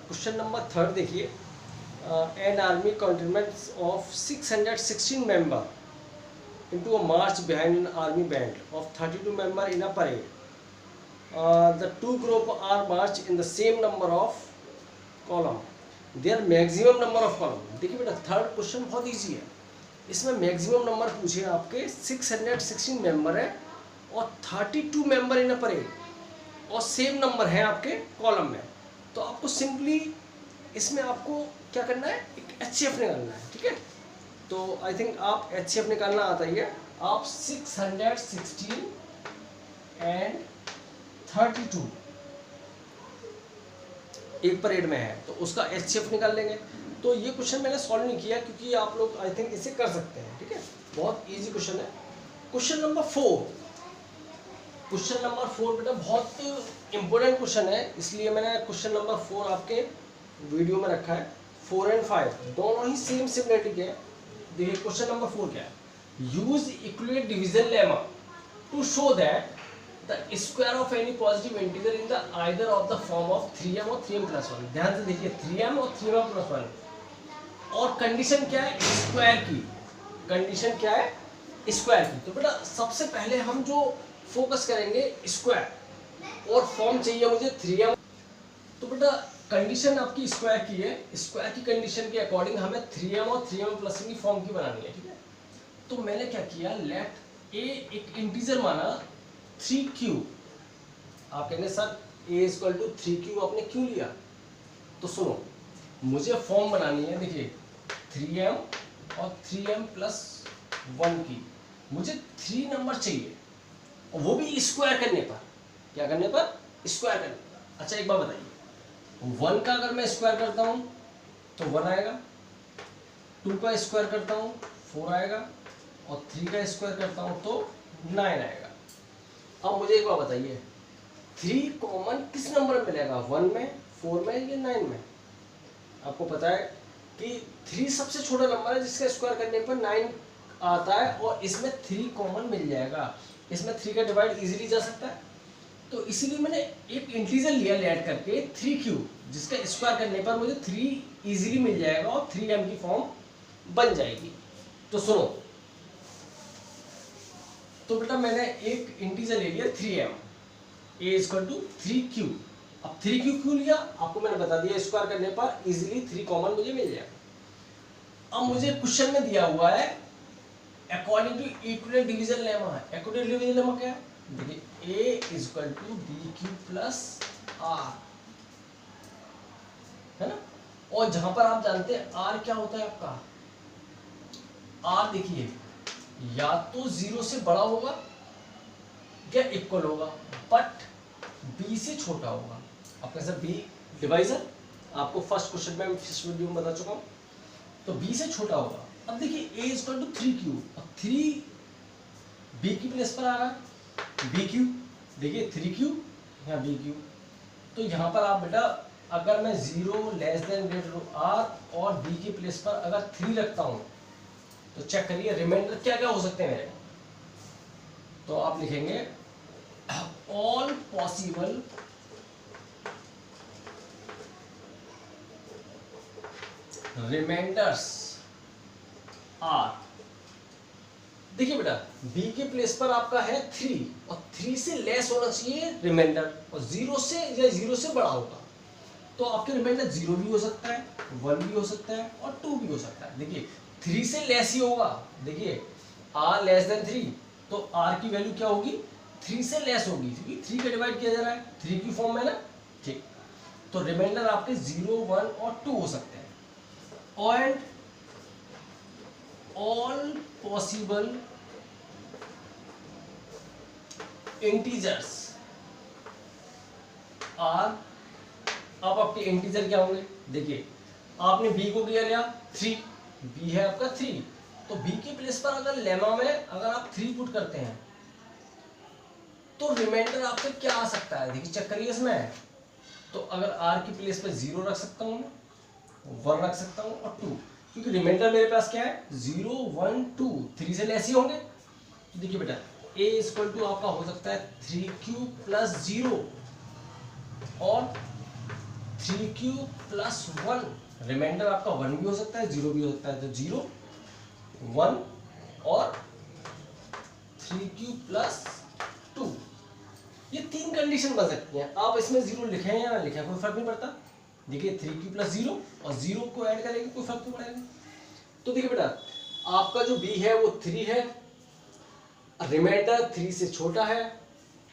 Question number 3 देखिए, an army contingents of 616 member into a march behind an army band of 32 member in a parade. The two group are marched in the same number of column. Their maximum number of column. देखिए बेटा, third question बहुत easy है। इसमें maximum number पूछे आपके 616 member है और 32 member in a parade और सेम नंबर है आपके कॉलम में। तो आपको सिंपली इसमें आपको क्या करना है, एक HCF निकालना है। ठीक है, तो आई थिंक आप HCF निकालना आता ही है। आप 616 एंड 32 एक परेड में है तो उसका HCF निकाल लेंगे। तो ये क्वेश्चन मैंने सॉल्व नहीं किया क्योंकि आप लोग आई थिंक इसे कर सकते हैं। ठीक है, बहुत इजी क्वेश्चन है। क्वेश्चन नंबर 4, क्वेश्चन नंबर 4 बेटा बहुत इंपॉर्टेंट क्वेश्चन है, इसलिए मैंने क्वेश्चन नंबर 4 आपके वीडियो में रखा है। 4 एंड 5 दोनों ही सेम सिमिलरिटी के हैं। देखिए क्वेश्चन नंबर 4 क्या है, use Euclid's division lemma to show that the square of any positive integer in the either of the form of 3m और 3m+1। ध्यान से देखिए 3m और 3m+1 और कंडीशन क्या है, स्क्वायर की। कंडीशन क्या है, स्क्वायर की। तो बेटा सबसे पहले हम जो फोकस करेंगे स्क्वायर और फॉर्म चाहिए मुझे 3m। तो बेटा कंडीशन आपकी स्क्वायर की है, स्क्वायर की कंडीशन के अकॉर्डिंग हमें 3m और 3m+1 की फॉर्म की बनानी है। ठीक है, तो मैंने क्या किया, लेट a एक इंटीजर माना 3q। आप कहेंगे सर a = 3q आपने क्यों लिया, तो सुनो मुझे फॉर्म बनानी है। देखिए 3m और 3m+1 की मुझे 3 नंबर चाहिए और वो भी स्क्वायर करने पर। क्या करने पर, स्क्वायर करने पर। अच्छा एक बात बताइए, 1 का अगर मैं स्क्वायर करता हूँ तो 1 आएगा, 2 का स्क्वायर करता हूँ 4 आएगा और 3 का स्क्वायर करता हूँ तो 9 आएगा। अब मुझे एक बात बताइए, 3 कॉमन किस नंबर में मिलेगा, 1 में, 4 में या 9 में? आपको पता है कि 3 सबसे छोटा नंबर है जिसका स्क्वायर करने पर 9 आता है और इसमें 3 कॉमन मिल जाएगा। इसमें 3 का डिवाइड इजीली जा सकता है, तो इसीलिए मैंने एक इंटीजर लिया ऐड करके 3q, जिसका स्क्वायर करने पर मुझे 3 इजीली मिल जाएगा और 3m की फॉर्म बन जाएगी। तो सुनो, तो बेटा मैंने एक इंटीजर ले लिया 3m, a = 3q। अब 3q क्यों लिया, आपको मैंने बता दिया, स्क्वायर करने पर इजीली 3 कॉमन मुझे मिल जाएगा। अब मुझे क्वेश्चन में दिया हुआ है अकॉर्डिंग टू इक्वलेट डिवीजन लेमा है। इक्वलेट डिवीजन लेमा क्या है, देखिए a = bq+r है ना। और जहां पर आप जानते हैं r क्या होता है आपका, r देखिए या तो 0 से बड़ा होगा या इक्वल होगा, बट b से छोटा होगा। आपका सर b डिवाइजर, आपको फर्स्ट क्वेश्चन में फर्स्ट वीडियो में बता चुका हूं, तो b से छोटा होगा। अब देखिए a = 3q और 3 b की प्लेस पर आ रहा है bq, देखिए 3q यहाँ bq। तो यहाँ पर आप बेटा अगर मैं 0 r और b की प्लेस पर अगर 3 रखता हूँ तो चेक करिए रिमाइंडर क्या क्या हो सकते हैं मेरे। तो आप लिखेंगे ऑल पॉसिबल रिमाइंडर्स आर। देखिए बेटा b के प्लेस पर आपका है 3 और 3 से लेस होना चाहिए रिमाइंडर और 0 से या 0 से बड़ा होगा। तो आपके रिमाइंडर 0 भी हो सकता है, 1 भी हो सकता है और 2 भी हो सकता है। देखिए 3 से लेस ही होगा, देखिए r < 3, तो r की वैल्यू क्या होगी, 3 से लेस होगी क्योंकि 3 का डिवाइड किया जा रहा है, 3 की फॉर्म में ना। ठीक, तो रिमाइंडर आपके 0, 1 और 2 हो सकते हैं। And all possible integers are. अब आपके इंटीजर क्या होंगे, देखिए आपने b को किया लिया 3, b है आपका 3, तो b की प्लेस पर अगर लेमा में अगर आप 3 पुट करते हैं तो रिमाइंडर आपका क्या आ सकता है, देखिए चेक करिए इसमें। तो अगर r की प्लेस पर 0 रख सकता हूँ मैं, 1 रख सकता हूँ और 2, क्योंकि रिमाइंडर मेरे पास क्या है 0, 1, 2, 3 से लेस ही होंगे। तो देखिए बेटा a = आपका हो सकता है 3q + 0 और 3q प्लस 1, रिमाइंडर आपका 1 भी हो सकता है 0 भी हो सकता है, तो 0 1 और 3q प्लस 2, ये 3 कंडीशन बन सकती हैं। आप इसमें 0 लिखें या ना लिखें कोई फर्क नहीं पड़ता। देखिए 3q प्लस 0 और 0 को ऐड करेंगे कोई फर्क नहीं पड़ेगा। तो देखिए बेटा आपका जो b है वो 3 है, रिमाइंडर 3 से छोटा है,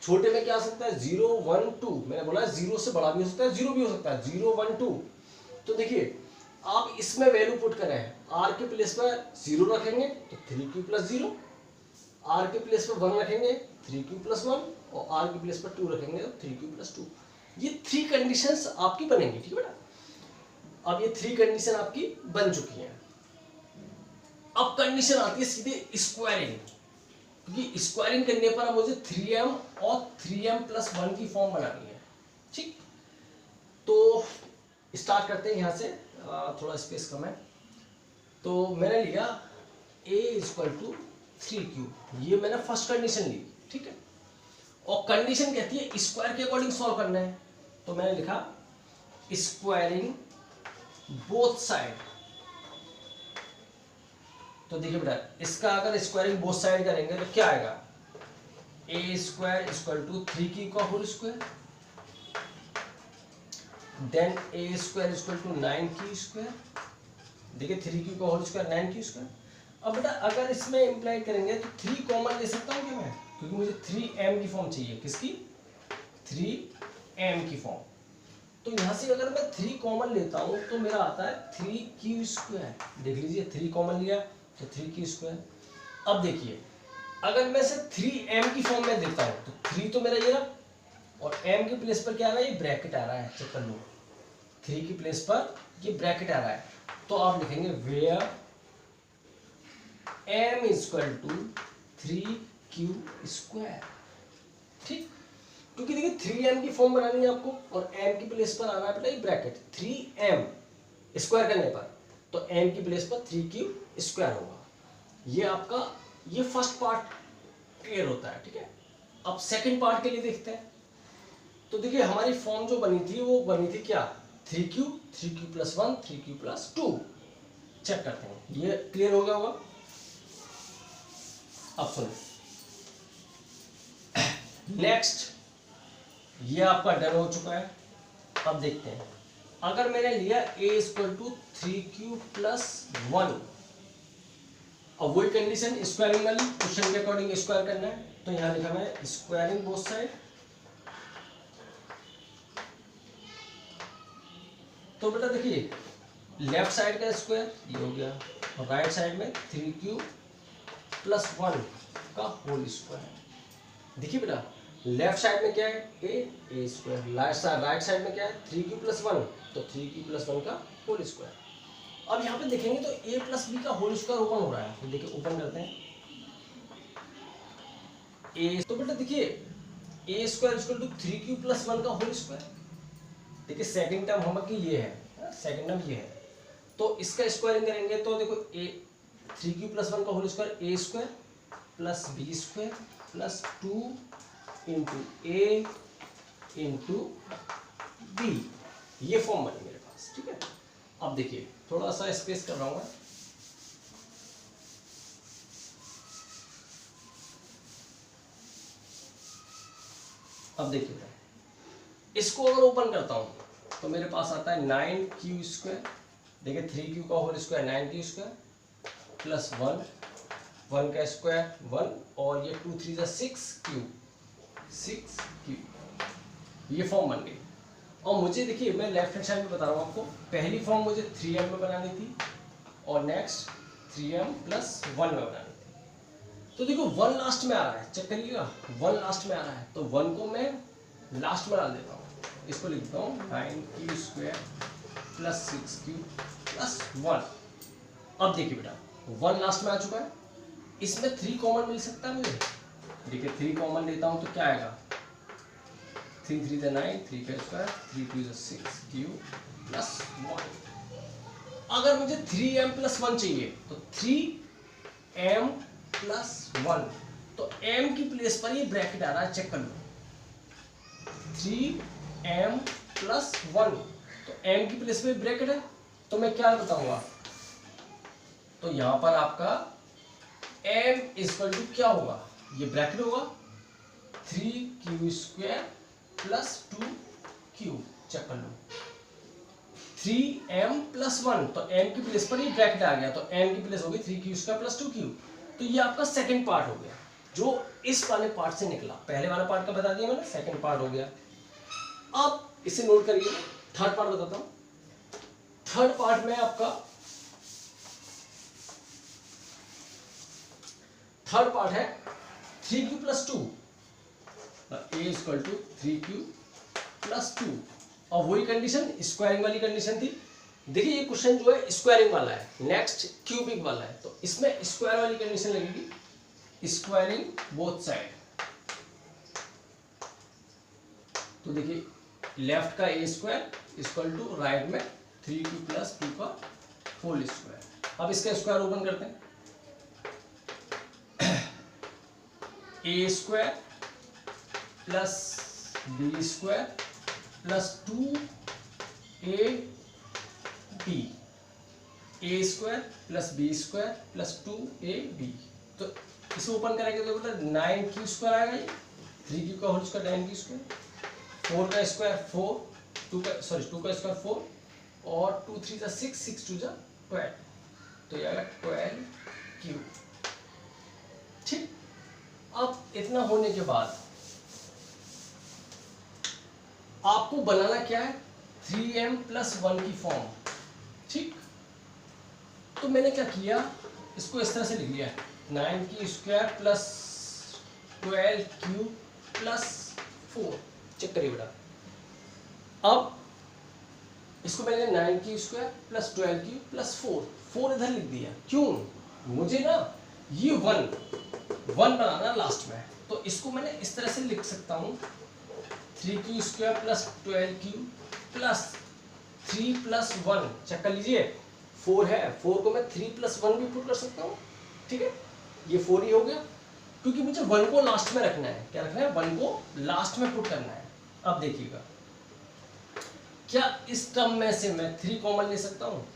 छोटे में क्या आ सकता है 0 1 2, मैंने बोला 0 से बड़ा भी हो सकता है 0 भी हो सकता है 0 1 2। तो देखिए आप इसमें वैल्यू पुट करें, r के प्लेस पर 0 रखेंगे तो 3q प्लस 0, r के प्लेस पर 1 रखेंगे 3q प्लस 1 और r के प्लेस पर 2 रखेंगे तो 3q प्लस 2। ये 3 कंडीशंस आपकी बनेंगी, ठीक है बेटा। अब ये 3 कंडीशन आपकी बन चुकी हैं। अब कंडीशन आती है सीधे स्क्वायरिंग, क्योंकि स्क्वायरिंग करने पर मुझे 3m और 3m प्लस 1 की फॉर्म बनानी है, ठीक। तो स्टार्ट करते हैं यहाँ से, थोड़ा स्पेस कम है। तो मैंने लिया a इक्वल टू 3q, ये मैंने फर्स्ट कंडीशन ली, ठीक है। और कंडीशन कहती है स्क्वायर के अकॉर्डिंग सॉल्व करना है, तो मैंने लिखा स्क्वायरिंग बोथ साइड। तो देखिए बेटा इसका अगर स्क्वायरिंग बोथ साइड करेंगे तो क्या आएगा, a square equal to 3q का whole square, then a square equal to 9q square, देखिए 3q का होल स्क्वायर 9q स्क्वायर। अब बेटा अगर इसमें इंप्लाई करेंगे तो 3 कॉमन ले सकता हूँ क्या मैं, क्योंकि मुझे 3m की फॉर्म चाहिए, किसकी 3m की फॉर्म। तो यहाँ से अगर मैं 3 कॉमन लेता हूँ तो मेरा आता है 3q स्क्वायर, देख लीजिए 3 कॉमन लिया तो 3q स्क्वायर। अब देखिए अगर मैं इसे 3m की फॉर्म में देता हूँ तो 3 तो मेरा ये रहा और m के प्लेस पर क्या आ रहा है, ये ब्रैकेट आ रहा है, चेक कर लो 3 की प्लेस पर ये ब्रैकेट आ रहा है। तो आप लिखेंगे where m equal to 3q square, ठीक। क्योंकि देखिए 3m की फॉर्म बनानी है आपको और m की प्लेस पर आना है बेटा ये ब्रैकेट 3m स्क्वायर करने पर, तो m की प्लेस पर 3q स्क्वायर होगा। ये आपका ये फर्स्ट पार्ट क्लियर होता है, ठीक है। अब सेकंड पार्ट के लिए देखते हैं। तो देखिए हमारी फॉर्म जो बनी थी वो बनी थी क्या, 3q plus 1 3q plus 2। Check करते हैं ये क्लियर हो गया होगा। अब सुनो नेक्स्ट, ये आपका डन हो चुका है। अब देखते हैं अगर मैंने लिया a equal to 3q plus 1, अब वही कंडीशन स्क्वायरिंग वाली, क्वेश्चन के अकॉर्डिंग स्क्वायर करना है, तो यहां लिखा मैं स्क्वायरिंग बोथ साइड। तो बेटा देखिए लेफ्ट साइड का स्क्वायर ये हो गया और राइट साइड में 3q प्लस 1 का होल स्क्वायर। देखिए बेटा लेफ्ट साइड में क्या है a स्क्वायर, राइट साइड में क्या है 3q प्लस 1, तो 3q प्लस 1 का होल स्क्वायर। अब यहाँ पे देखेंगे तो a प्लस बी का होल स्क्वायर ओपन हो रहा है, तो देखिए ओपन करते हैं a। तो बेटा देखिए a square equal to 3q plus 1 का होल स्क्वायर। देखिए सेकंड टर्म हमारी ये है, सेकंड टर्म ये है, तो इसका स्क्वायरिंग करेंगे तो देखो a 3q प्लस 1 का whole square a square plus B square plus 2 into a into B, ये फॉर्म बनी मेरे पास, ठीक है। अब देखिए थोड़ा सा स्पेस कर रहा हूँ मैं, अब देखिए इसको अगर ओपन करता हूँ तो मेरे पास आता है 9q स्क्वायर, देखिए 3q का whole square 9q square plus 1 का स्क्वायर 1 और ये 2 3 6q, ये फॉर्म बन गई। और मुझे देखिए मैं लेफ्ट हैंड साइड में बता रहा हूँ आपको, पहली फॉर्म मुझे 3m में बनानी थी और नेक्स्ट 3m प्लस 1 में बनानी थी। तो देखो 1 लास्ट में आ रहा है, चेक करिएगा 1 लास्ट में आ रहा है, तो 1 को मैं लास्ट में डाल देता हूँ, इसको लिखता हूँ 9q square plus 6q plus 1। अब देखिए बेटा 1 लास्ट में आ चुका है, इसमें 3 कॉमन मिल सकता है मुझे, देखिए 3 कॉमन लेता हूँ तो क्या आएगा 3 3 9 3 का स्क्वायर 3 2 6q प्लस 1। अगर मुझे 3m प्लस 1 चाहिए तो 3m प्लस 1, तो m की प्लेस पर ये ब्रैकेट आ रहा है, चेक कर लो 3m प्लस 1 तो m की प्लेस पे ब्रैकेट है, तो मैं क्या बताऊंगा, तो यहां पर आपका m इक्वल टू क्या होगा, ये ब्रैकेट होगा 3q² प्लस 2q, चेक कर लो 3m प्लस 1, तो m की प्लेस पर ही ब्रैकेट आ गया, तो m की प्लेस होगी 3q² प्लस 2q। तो ये आपका सेकंड पार्ट हो गया जो इस वाले पार्ट से निकला, पहले वाला पार्ट का बता दिया मैंने, सेकंड पार्ट हो गया। अब इसे नोट करिए, थर्ड पार्ट बताता हूं। थर्ड पार्ट में आपका थर्ड पार्ट है 3q plus 2, a equal to 3q plus 2, और वही कंडीशन स्क्वायरिंग वाली कंडीशन थी। देखिए ये क्वेश्चन जो है स्क्वायरिंग वाला है, नेक्स्ट क्यूबिक वाला है, तो इसमें स्क्वायर वाली कंडीशन लगेगी, स्क्वायरिंग बोथ साइड। तो देखिए लेफ्ट का a square equal to right में 3q प्लस 2 का होल स्क्वायर। अब इसका स्क्वायर ओपन करते हैं, a square plus b square plus 2ab, a square plus b square plus 2ab। तो इसे ओपन करेंगे तो मतलब 9q² आएगा, ये 3q का होल स्क्वायर 9q², 4 का स्क्वायर 4, 2 का स्क्वायर 4, और 2 3 6, 6 2 12, तो ये आएगा 12q। ठीक, अब इतना होने के बाद आपको बनाना क्या है, 3m प्लस 1 की फॉर्म। ठीक, तो मैंने क्या किया, इसको इस तरह से लिख लिया 9q² plus 12q plus 4, check करिए बेटा। अब इसको मैंने 9q² प्लस 12q प्लस 4 इधर लिख दिया, क्यों, मुझे ना ये 1 बनाना लास्ट में, तो इसको मैंने इस तरह से लिख सकता हूँ 3q² plus 12q plus 3 plus 1, check कर लीजिए 4 है, 4 को मैं 3 प्लस 1 भी पुट कर सकता हूँ। ठीक है, ये 4 ही हो गया, क्योंकि मुझे 1 को लास्ट में रखना है, क्या रखना है, 1 को लास्ट में पुट करना है। अब देखिएगा, क्या इस टर्म में से मैं 3 कॉमन ले सकता हूँ,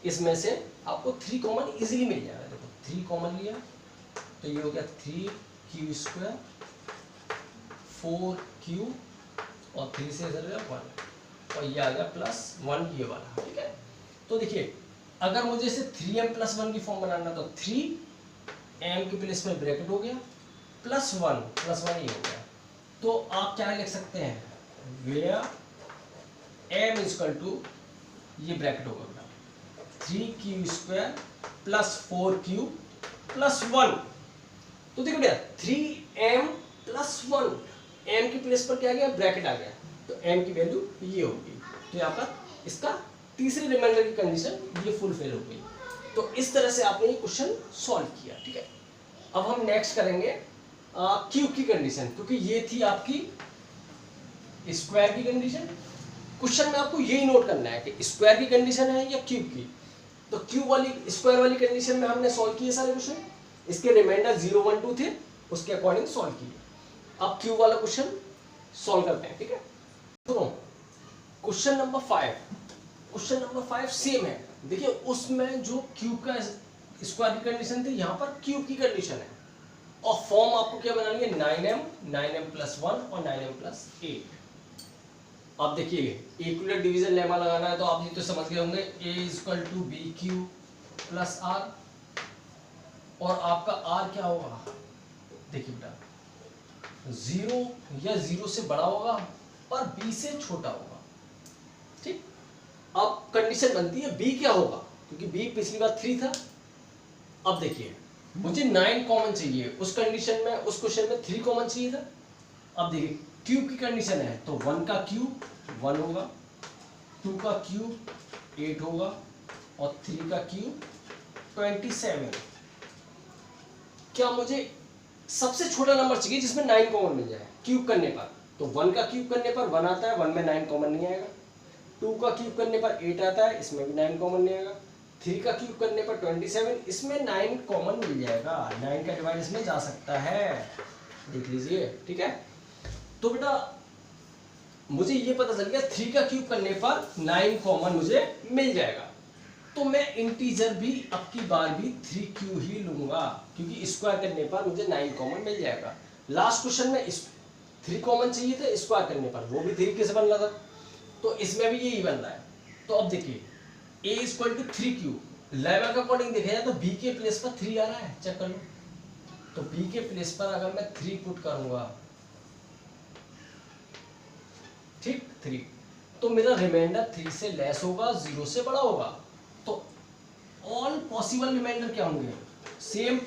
इसमें से आपको 3 कॉमन इजीली मिल जाएगा। देखो 3 कॉमन लिया तो ये हो गया 3q², 4q, और 3 से इधर 1, और ये आ गया प्लस 1 ये वाला। ठीक है, तो देखिए अगर मुझे इसे 3m प्लस 1 की फॉर्म बनाना, तो 3m की प्लेस में ब्रैकेट हो गया प्लस 1 ये हो गया, तो आप क्या लिख सकते हैं, वेयर m इक्वल टू, ये ब्रैकेट होगा बेटा 3q² प्लस 4q प्लस 1। तो देखो बेटा 3m प्लस 1, m की प्लेस पर क्या आ गया, ब्रैकेट आ गया, तो m की वैल्यू ये होगी, तो यहाँ पर इसका तीसरी रिमाइंडर की कंडीशन ये फुलफिल हो गई। तो इस तरह से आपने ये क्वेश्चन सॉल्व किया। ठीक है, अब हम नेक्स्ट करेंगे क्यूब की कंडीशन, क्योंकि ये थी आपकी स्क्वायर की कंडीशन। क्वेश्चन में आपको यही नोट करना है कि स्क्वायर की कंडीशन है या क्यूब की। तो क्यूब वाली स्क्वायर वाली कंडीशन में हमने सॉल्व किए सारे क्वेश्चन, इसके रिमाइंडर 0 1 2 थे, उसके अकॉर्डिंग सॉल्व किए। अब क्यूब वाला क्वेश्चन सॉल्व करते हैं। ठीक है, तो क्वेश्चन नंबर 5 सेम है। देखिए उसमें जो क्यूब का स्क्वायर की कंडीशन थी, यहाँ पर क्यूब की कंडीशन है, और फॉर्म आपको क्या बनानी है, 9m प्लस 1 और 9m प्लस 8। अब देखिए इक्विलेट डिवीजन लेमा लगाना है, तो आप ये तो समझ गए होंगे, a equal to bq plus r, और आपका r क्या होगा, देखिए बेटा 0 या 0 से बड़ा होगा और b से छोटा होगा। ठीक, अब कंडीशन बनती है b क्या होगा, क्योंकि b पिछली बार 3 था। अब देखिए मुझे 9 कॉमन चाहिए, उस कंडीशन में, उस क्वेश्चन में 3 कॉमन चाहिए था। अब देखिए क्यूब की कंडीशन है, तो 1 का क्यूब 1 होगा, 2 का क्यूब 8 होगा, और 3 का क्यूब 27। क्या मुझे सबसे छोटा नंबर चाहिए जिसमें 9 कॉमन मिल जाए क्यूब करने पर, तो 1 का क्यूब करने पर 1 आता है, 1 में 9 कॉमन नहीं आएगा। 2 का क्यूब करने पर 8 आता है, इसमें भी 9 कॉमन नहीं आएगा। 3 का क्यूब करने पर 27, इसमें 9 कॉमन मिल जाएगा, 9 का डिवाइड इसमें जा सकता है, देख लीजिए। ठीक है, तो बेटा मुझे ये पता चल गया 3 का क्यूब करने पर 9 कॉमन मुझे मिल जाएगा, तो मैं इंटीजर भी अब की बार भी 3q ही लूंगा, क्योंकि स्क्वायर करने पर मुझे 9 कॉमन मिल जाएगा। लास्ट क्वेश्चन में 3 कॉमन चाहिए था स्क्वायर करने पर, वो भी 3 कैसे बन रहा था, तो इसमें भी यही बन रहा है। तो अब देखिए a equal to 3q, level का अकॉर्डिंग देखा जाए तो b के प्लेस पर 3 आ रहा है, चेक कर लो। तो b के प्लेस पर अगर मैं 3 पुट करूंगा, ठीक 3, तो मेरा रिमाइंडर 3 से लेस होगा, 0 से बड़ा होगा। तो ऑल पॉसिबल रिमाइंडर क्या होंगे, सेम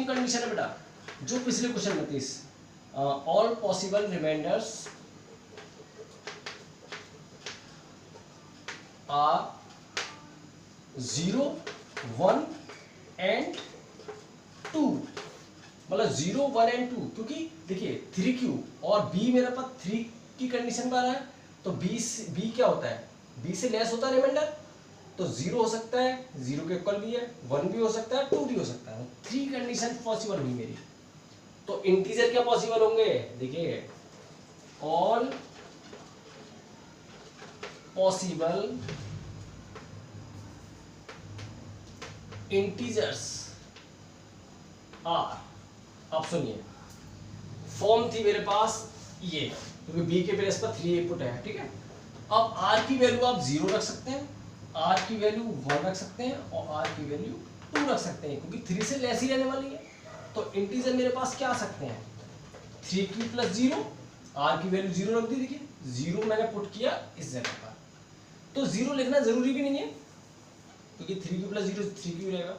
कंडीशन है बेटा जो पिछले क्वेश्चन में थी। All possible remainders are 0, 1 and 2, मतलब 0, 1 एंड 2, क्योंकि देखिए 3q और b मेरे पास 3 की कंडीशन पर आ रहा है, तो b क्या होता है, b से लेस होता है रिमाइंडर, तो 0 हो सकता है, 0 के इक्वल भी है, 1 भी हो सकता है, 2 भी हो सकता है, 3 कंडीशन पॉसिबल हुई मेरी। तो इंटीजर क्या पॉसिबल होंगे, देखिए ऑल पॉसिबल इंटीजर्स आर, अब सुनिए फॉर्म थी मेरे पास ये, क्योंकि बी के प्लेस पर 3 इनपुट है, ठीक है। अब आर की वैल्यू आप 0 रख सकते हैं, आर की वैल्यू 1 रख सकते हैं, और आर की वैल्यू 2 रख सकते हैं, क्योंकि 3 से लेस ही रहने वाली है। तो इंटीजर मेरे पास क्या आ सकते हैं, 3q प्लस 0, आर की वैल्यू 0 रख दी, देखिए 0 मैंने पुट किया इस जगह पर, तो 0 लिखना जरूरी भी नहीं है, क्योंकि 3q प्लस 0 3q रहेगा,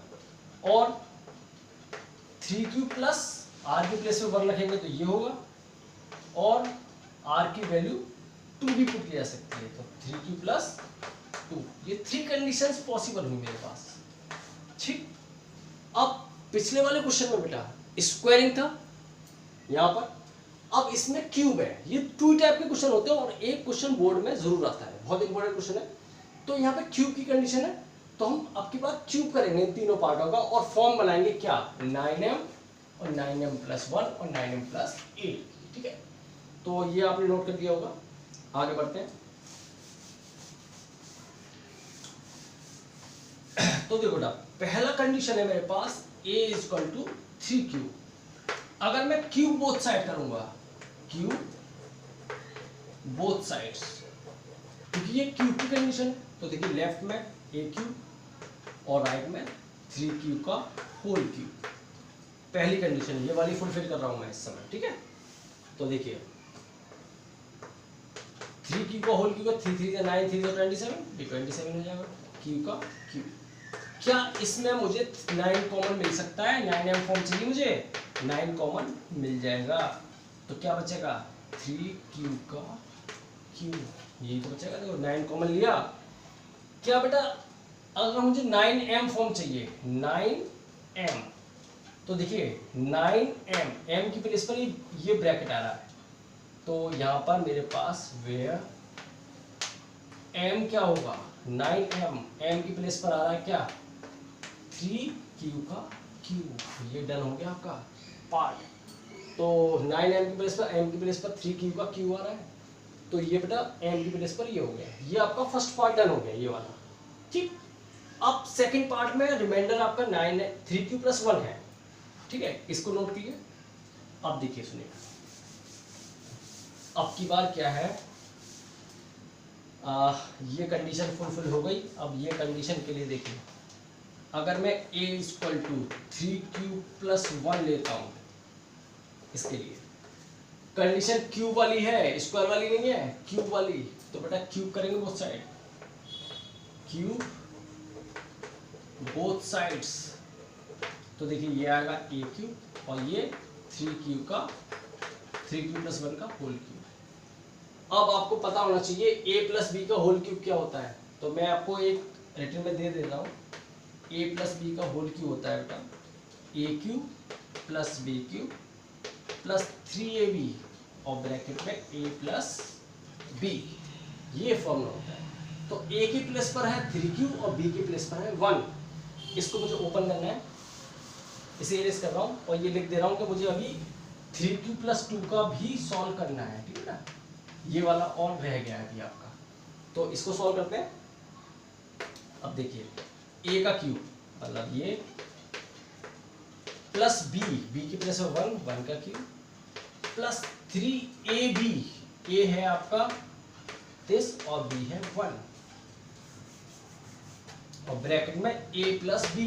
और 3q प्लस आर के प्लेस पे 1 रखेंगे तो ये होगा, और आर की वैल्यू 2 भी पुट किया जा सकती है, तो 3q प्लस 2, ये 3 कंडीशंस पॉसिबल हुई मेरे पास, ठीक। अब पिछले वाले क्वेश्चन में बेटा स्क्वायरिंग था यहाँ पर, अब इसमें क्यूब है। ये 2 टाइप के क्वेश्चन होते हैं और एक क्वेश्चन बोर्ड में जरूर आता है, बहुत इंपॉर्टेंट क्वेश्चन है। तो यहाँ पे क्यूब की कंडीशन है, तो हम अब की बार क्यूब करेंगे तीनों पार्टों का, और फॉर्म बनाएंगे क्या, 9m और 9m प्लस 1 और 9m प्लस 8, ठीक है। तो ये आपने नोट कर दिया होगा, आगे बढ़ते हैं। तो देखो बेटा पहला कंडीशन है मेरे पास a इक्वल टू 3q, अगर मैं क्यूब बोथ साइड करूंगा, क्यूब बोथ साइड्स, क्योंकि ये क्यूब की कंडीशन है, तो देखिए लेफ्ट में a क्यूब और राइट में 3q का होल क्यूब, पहली कंडीशन ये वाली फुलफिल कर रहा हूं मैं इस समय, ठीक है। तो देखिए 3q का होल क्यूब, 3 3 9 3 27, ये 27 हो जाएगा, q का क्यूब। क्या इसमें मुझे 9 कॉमन मिल सकता है, 9m फॉर्म चाहिए मुझे, 9 कॉमन मिल जाएगा, तो क्या बचेगा 3q का क्यूब, यही तो बचेगा। देखो 9 कॉमन लिया, क्या बेटा अगर मुझे 9m फॉर्म चाहिए, 9m, तो देखिए 9m, m की प्लेस पर ये ब्रैकेट आ रहा है, तो यहाँ पर मेरे पास वेयर m क्या होगा 9m, m की प्लेस पर आ रहा है क्या 3q का क्यूब, ये डन हो गया आपका पार्ट। तो 9m की प्लेस पर m की प्लेस पर 3q का क्यूब आ रहा है, तो ये बेटा m की प्लेस पर ये हो गया, ये आपका फर्स्ट पार्ट डन हो गया ये वाला, ठीक। अब सेकंड पार्ट में रिमाइंडर आपका 3q प्लस 1 है, ठीक है, इसको नोट कीजिए। अब देखिए सुनिए, अब की बार क्या है, ये कंडीशन फुलफिल हो गई। अब ये कंडीशन के लिए देखिए, अगर मैं a equal to 3q plus 1 लेता हूं, इसके लिए कंडीशन क्यूब वाली है, स्क्वायर वाली नहीं है, क्यूब वाली, तो बेटा क्यूब करेंगे both side, cube both sides, तो देखिए ये आएगा a क्यूब और ये 3q प्लस 1 का होल क्यूब। अब आपको पता होना चाहिए a प्लस बी का होल क्यूब क्या होता है, तो मैं आपको एक रिटर्न में दे देता हूँ। a प्लस बी का होल क्यूब होता है बेटा a क्यूब plus B cube plus 3ab और ब्रैकेट में a प्लस बी, ये फॉर्मूला होता है। तो a की प्लेस पर है 3q और b की प्लेस पर है 1, इसको मुझे ओपन करना है, इसे इरेज कर रहा हूँ और ये लिख दे रहा हूँ कि मुझे अभी 3q प्लस 2 का भी सॉल्व करना है, ठीक है ना। ये वाला और रह गया है अभी आपका, तो इसको सॉल्व करते हैं। अब देखिए a का क्यूब मतलब ये प्लस b की प्लस 1 का क्यूब प्लस 3ab, a है आपका दिस और b है 1, और ब्रैकेट में a प्लस b,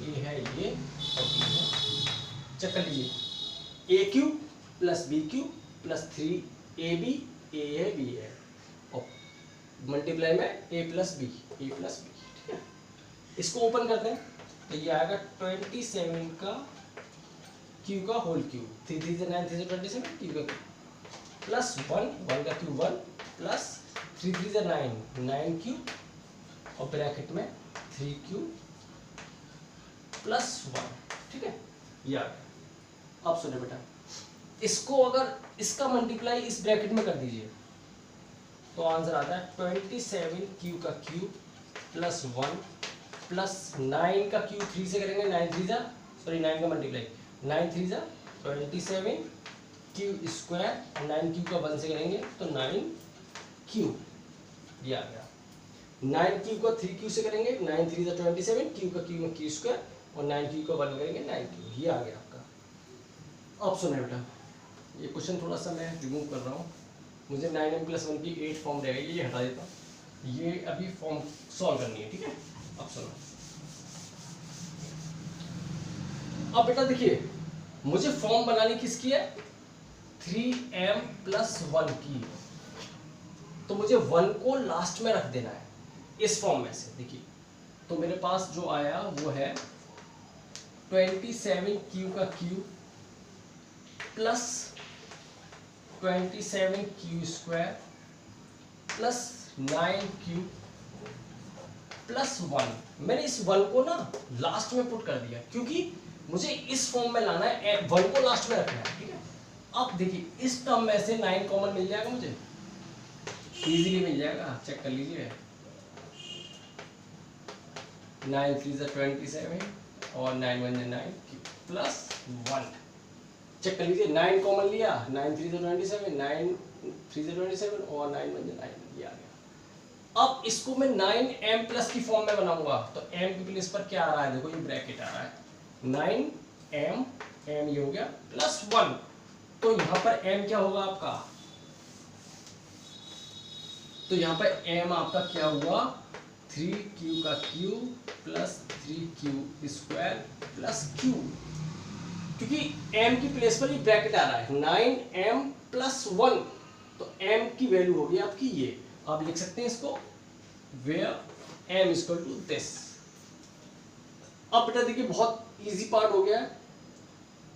a है ये और b है, चेक कर लीजिए a क्यूब plus b cube plus 3ab, a है b है, और मल्टीप्लाई में a प्लस b, ठीक है। इसको ओपन करते हैं तो ये आएगा 27 का क्यू का होल क्यूब, 3 3 से 9 3 से 27 क्यू का क्यूब प्लस 1 का क्यूब 1 प्लस 3 3 से 9 क्यूब और ब्रैकेट में 3 क्यूब प्लस 1, ठीक है, ये आ गया। अब सुने बेटा, इसको अगर इसका मल्टीप्लाई इस ब्रैकेट में कर दीजिए तो आंसर आता है 27 क्यू का क्यूब प्लस 1 प्लस 9 का क्यूब 3 से करेंगे, 9 का मल्टीप्लाई 9 3 जा 27 क्यूब स्क्वायर, 9 क्यूब का 1 से करेंगे तो 9 क्यूब, ये आ गया। 9 क्यूब का 3 क्यूब से करेंगे, 9 3 जा 27 क्यूब का क्यूब में क्यू स्क्वायर और 9 क्यूब का 1 करेंगे 9 क्यूब, ये आ गया आपका। अब सुने बेटा, ये क्वेश्चन थोड़ा सा मैं रिमूव कर रहा हूँ, मुझे 9m + 1 की 8 फॉर्म रहेगा, ये हटा देता हूँ, ये अभी फॉर्म सॉल्व करनी है, ठीक है। अब सुनो, अब बेटा देखिए मुझे फॉर्म बनानी किसकी है, 3m + 1 की, तो मुझे 1 को लास्ट में रख देना है इस फॉर्म में से। देखिए तो मेरे पास जो आया वो है 27 क्यू का cube plus 27 Q square plus 9 cube plus 1। मैंने इस 1 को ना लास्ट में पुट कर दिया क्योंकि मुझे इस फॉर्म में लाना है, 1 को लास्ट में रखना है, ठीक है। अब देखिए इस टर्म में से 9 कॉमन मिल जाएगा, मुझे इजीली मिल जाएगा, चेक कर लीजिए 9 3 जा 27 और 9 1 जा 9 प्लस 1, चेक कर लीजिए 9 कॉमन लिया, 9 3 जा 27, 9 3 जा 27 और 9 1 जा 9, ये आ गया। अब इसको मैं 9m+ की फॉर्म में बनाऊंगा तो m की प्लेस पर क्या आ रहा है, देखो ये ब्रैकेट आ रहा है 9m, m ये हो गया प्लस 1, तो यहाँ पर m क्या होगा आपका, तो यहाँ पर m आपका क्या हुआ 3q का cube plus 3q square plus q, क्योंकि m की प्लेस पर ये ब्रैकेट आ रहा है 9m + 1, तो m की वैल्यू होगी आपकी ये, आप लिख सकते हैं इसको where m = this। अब बेटा देखिए बहुत इजी पार्ट हो गया,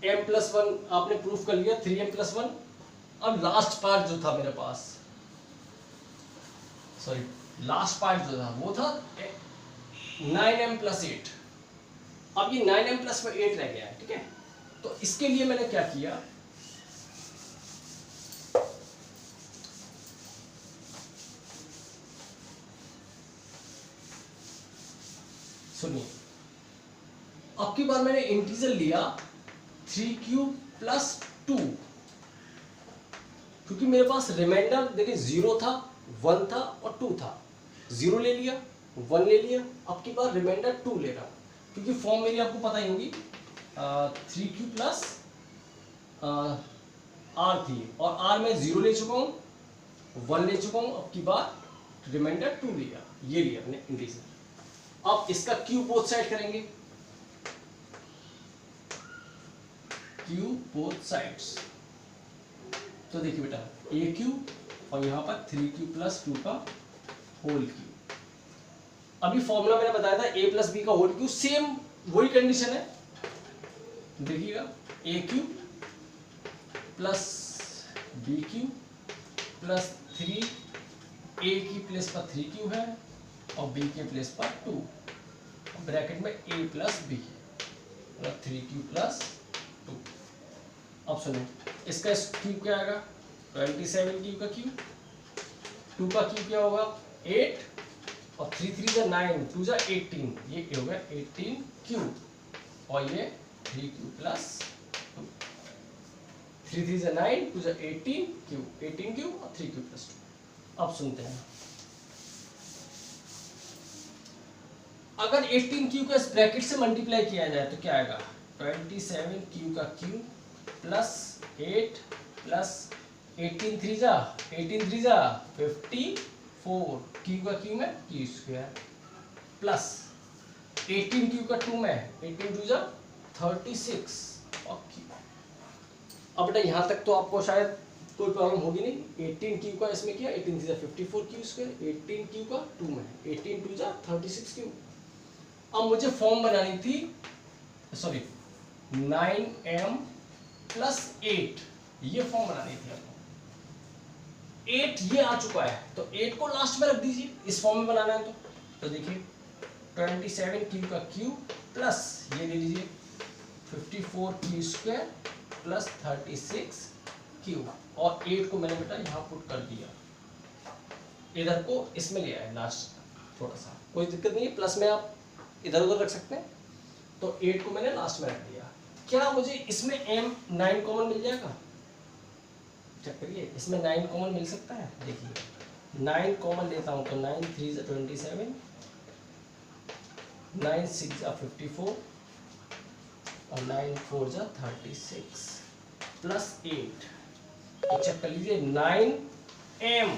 m + 1 आपने प्रूफ कर लिया, 3m + 1। अब लास्ट पार्ट जो था मेरे पास, सॉरी लास्ट पार्ट जो था वो था 9m + 8। अब ये 9m + 8 रह गया है, ठीक है। तो इसके लिए मैंने क्या किया, सुनिए, अब की बार मैंने इंटीजर लिया 3q + 2, क्योंकि मेरे पास रिमाइंडर देखिए 0 था, 1 था और 2 था, 0 ले लिया, 1 ले लिया, अब की बार रिमाइंडर 2 ले रहा हूं, क्योंकि फॉर्म मेरी आपको पता ही होगी 3q + r थी और r में 0 ले चुका हूं, 1 ले चुका हूं, अब की बार रिमाइंडर 2 लिया, ये लिया मैंने इंटीजर। अब इसका क्यूब बोथ साइड करेंगे, क्यूब बोथ साइड्स, तो देखिए बेटा a क्यूब और यहाँ पर 3q + 2 का होल क्यूब। अभी फॉर्मूला मैंने बताया था a + b का होल क्यूब, सेम वही कंडीशन है, देखिएगा a क्यूब plus b cube plus 3a की प्लेस पर 3q है और b के प्लेस पर 2, ब्रैकेट में a + b मतलब 3q + 2। अब सुनो इसका क्यूब क्या आएगा, 27 क्यूब का क्यूब, 2 का क्यूब क्या होगा 8 और 3 3 जा 9, 2 जा 18, ये हो गया 18 क्यूब और ये 3q + 2, 3 3 जा 9, 2 जा 18 क्यूब, 18 क्यूब और 3 क्यूब प्लस 2। अब सुनते हैं, अगर 18 क्यू का इस ब्रैकेट से मल्टीप्लाई किया जाए तो क्या आएगा, 27 क्यू का क्यू प्लस 8 प्लस 18 3 जा 54 क्यू का क्यू में क्यू स्क्वायर प्लस 18 क्यू का 2 में 18 2 जा 36 और क्यू। अब बेटा यहाँ तक तो आपको शायद कोई प्रॉब्लम होगी नहीं। 18 क्यू का इसमें किया, 18 3 जा 54 क्यू स्क्वायर, 18 क्यू का 2 में 18 2 जा 36 क्यू। अब मुझे फॉर्म बनानी थी, सॉरी 9m प्लस 8, ये फॉर्म बनानी थी आपको। 8 ये आ चुका है तो 8 को लास्ट में रख दीजिए, इस फॉर्म में बनाना है तो देखिए 27 क्यू का क्यू प्लस ये ले लीजिए 54 क्यू स्क्वायर प्लस 36 क्यू, और 8 को मैंने बेटा यहाँ पुट कर दिया, इधर को इसमें ले आए लास्ट, थोड़ा सा कोई दिक्कत नहीं है, प्लस में आप इधर उधर रख सकते हैं। तो 8 को मैंने लास्ट में रख दिया। क्या मुझे इसमें m 9 कॉमन मिल जाएगा, चेक करिए, इसमें 9 कॉमन मिल सकता है। देखिए 9 कॉमन लेता हूं तो 9 3 जा 27, 9 6 जा 54 और 9 4 जा 36 प्लस 8। तो चेक कर लीजिए 9m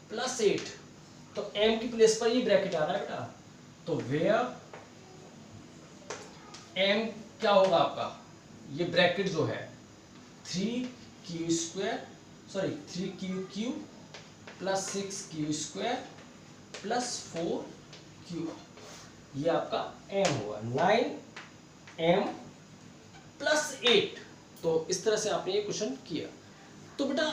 प्लस 8, तो m की प्लेस पर ये ब्रैकेट आ रहा है बेटा, तो वेयर m क्या होगा आपका, ये ब्रैकेट जो है 3q square, sorry 3q plus 6q square plus 4q, ये आपका m होगा 9m प्लस 8। तो इस तरह से आपने ये क्वेश्चन किया। तो बेटा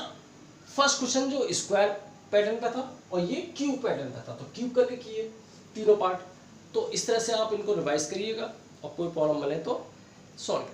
फर्स्ट क्वेश्चन जो स्क्वायर पैटर्न का था और ये क्यूब पैटर्न का था, तो क्यूब करके किए तीनों पार्ट। तो इस तरह से आप इनको रिवाइज करिएगा और कोई प्रॉब्लम बने तो सॉल्व